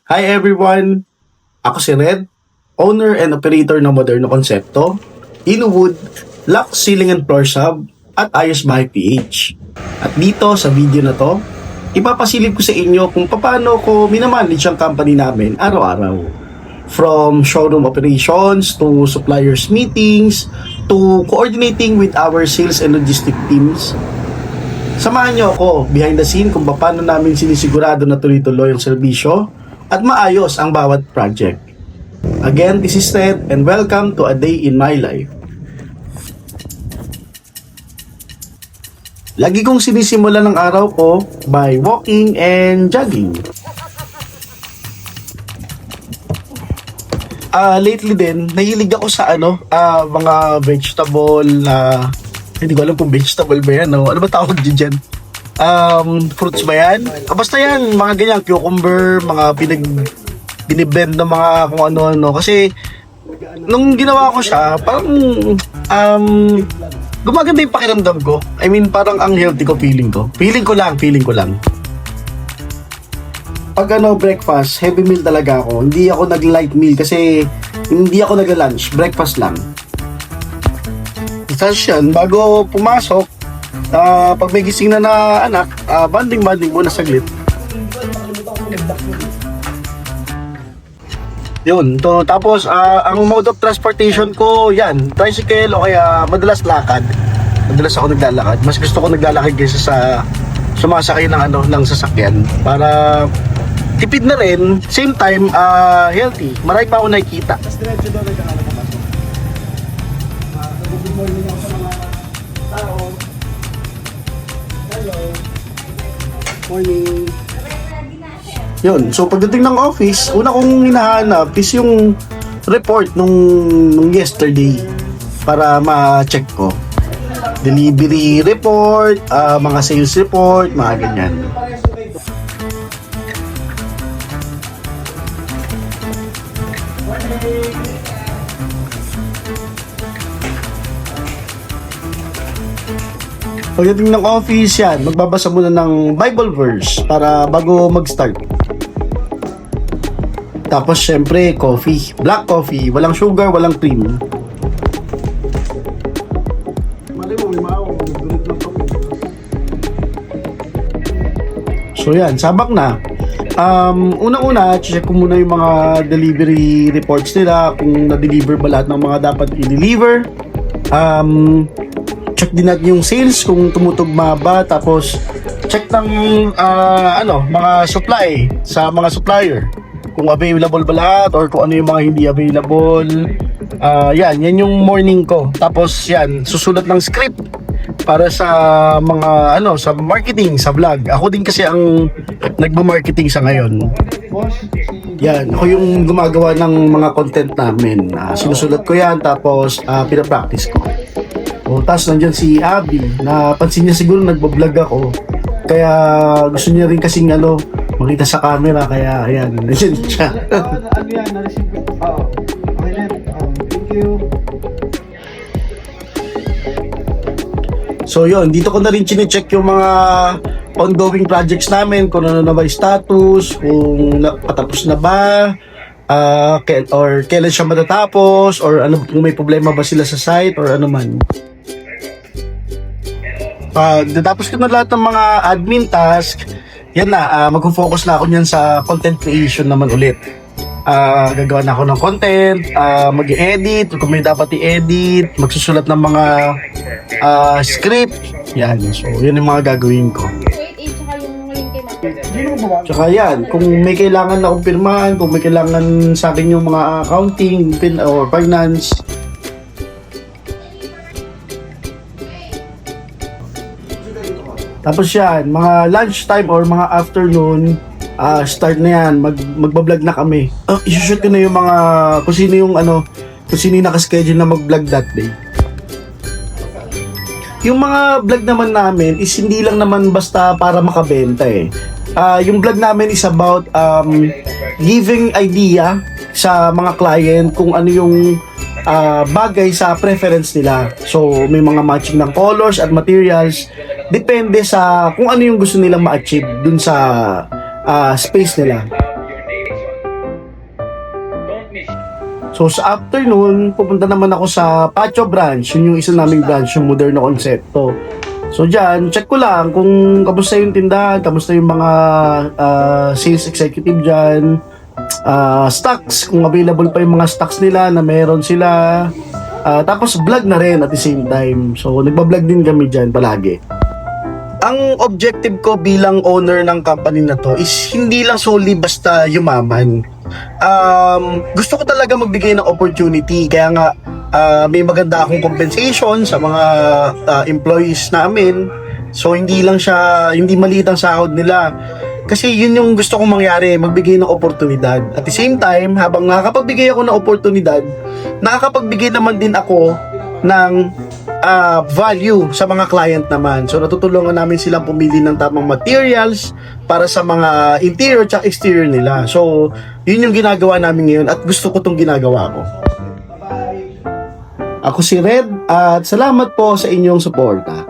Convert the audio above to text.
Hi everyone! Ako si Red, owner and operator ng Moderno Konsepto, Inwood, Lock, Ceiling and Floor Sub, at Ayos Bahay PH. At dito sa video na to, ipapasilip ko sa inyo kung paano ko minamanage ang company namin araw-araw. From showroom operations to suppliers meetings to coordinating with our sales and logistic teams. Samahan niyo ako behind the scene kung paano namin sinisigurado na tuloy-tuloy ang serbisyo at maayos ang bawat project. Again, this is Ted and welcome to a day in my life. Lagi kong sinisimula ng araw ko by walking and jogging. Lately din, nahilig ako sa mga vegetable na hindi ko alam kung vegetable ba yan, no? Ano ba tawag dyan? Fruits ba yan? Basta yan, mga ganyan, cucumber, mga biniblend na mga kung ano-ano. Kasi, nung ginawa ko siya, parang, gumaganda yung pakiramdam ko. I mean, parang ang healthy ko, feeling ko. Feeling ko lang. Pag breakfast, heavy meal talaga ako. Hindi ako nag-light meal kasi hindi ako nag-lunch. Breakfast lang. Tapos yan, bago pumasok, pag may gising na anak, banding muna saglit. Yun, tapos ang mode of transportation ko, yan, tricycle o kaya madalas lakad. Madalas ako naglalakad. Mas gusto ko naglalakad kaysa sa sumasakay ng sasakyan para tipid na rin, same time healthy. Marami pa ako nakikita. Good morning ako sa mga tao. Hello. Morning. Yun, so pagdating ng office, una kong hinahanap is yung report nung yesterday para ma-check ko. Delivery report, mga sales report, mga ganyan. Pagdating ng office yan, magbabasa muna ng Bible verse para bago mag-start. Tapos syempre, coffee. Black coffee, walang sugar, walang cream. So yan, sabak na. Unang-una, check ko muna yung mga delivery reports nila, kung na-deliver ba lahat ng mga dapat i-deliver. Check din natin yung sales kung tumutugma ba, tapos check ng mga supply sa mga supplier kung available ba lahat or kung ano yung mga hindi available. Yan yung morning ko. Tapos yan, susulat ng script para sa mga sa marketing, sa vlog. Ako din kasi ang nagbo-marketing sa ngayon. Yan, ako yung gumagawa ng mga content namin. Sinusulat ko yan, tapos pinapractice ko. Tapos nandyan si Abby, napansin niya siguro nagbablog ako. Kaya gusto niya rin kasing makita sa camera, kaya ayan, nandyan siya. Ano yan, na-receive ko? Oo. Okay na, thank you. So yun, dito ko na rin chine-check yung mga ongoing projects namin, kung ano na ba yung status, kung patapos na ba, or kailan siya matatapos, or kung may problema ba sila sa site, or ano man. Natapos ko na lahat ng mga admin task, yan na, mag-focus na ako niyan sa content creation naman ulit. Gagawa na ako ng content, mag-edit, kung may dapat i-edit, magsusulat ng mga script, yan. So, yun yung mga gagawin ko. Tsaka yan, kung may kailangan na akong pirmahan, kung may kailangan sa akin yung mga accounting or finance, tapos yan, mga lunchtime or mga afternoon, start na yan, magbablog na kami. Isushoot ko na yung mga, kung sino yung nakaschedule na mag-vlog that day. Yung mga vlog naman namin is hindi lang naman basta para makabenta eh. Yung vlog namin is about giving idea sa mga client kung ano yung bagay sa preference nila. So, may mga matching ng colors at materials. Depende sa kung ano yung gusto nilang ma-achieve dun sa space nila. So sa afternoon, pupunta naman ako sa Pacho branch. Yun yung isa naming branch, yung Moderno Concepto. So dyan, check ko lang kung kamusta yung tindahan, kamusta yung mga sales executive dyan, stocks, kung available pa yung mga stocks nila na meron sila. Tapos vlog na rin at the same time. So nagbablog din kami dyan palagi. Ang objective ko bilang owner ng company na to is hindi lang solely basta yumaman. Gusto ko talaga magbigay ng opportunity, kaya nga may maganda akong compensation sa mga employees namin. So hindi maliit ang sahod nila. Kasi yun yung gusto kong mangyari, magbigay ng oportunidad. At the same time, habang nakakapagbigay ako ng oportunidad, nakakapagbigay naman din ako ng value sa mga client naman. So natutulungan namin silang pumili ng tamang materials para sa mga interior at exterior nila. So yun yung ginagawa namin ngayon at gusto ko tong ginagawa ko. Ako si Red at salamat po sa inyong suporta.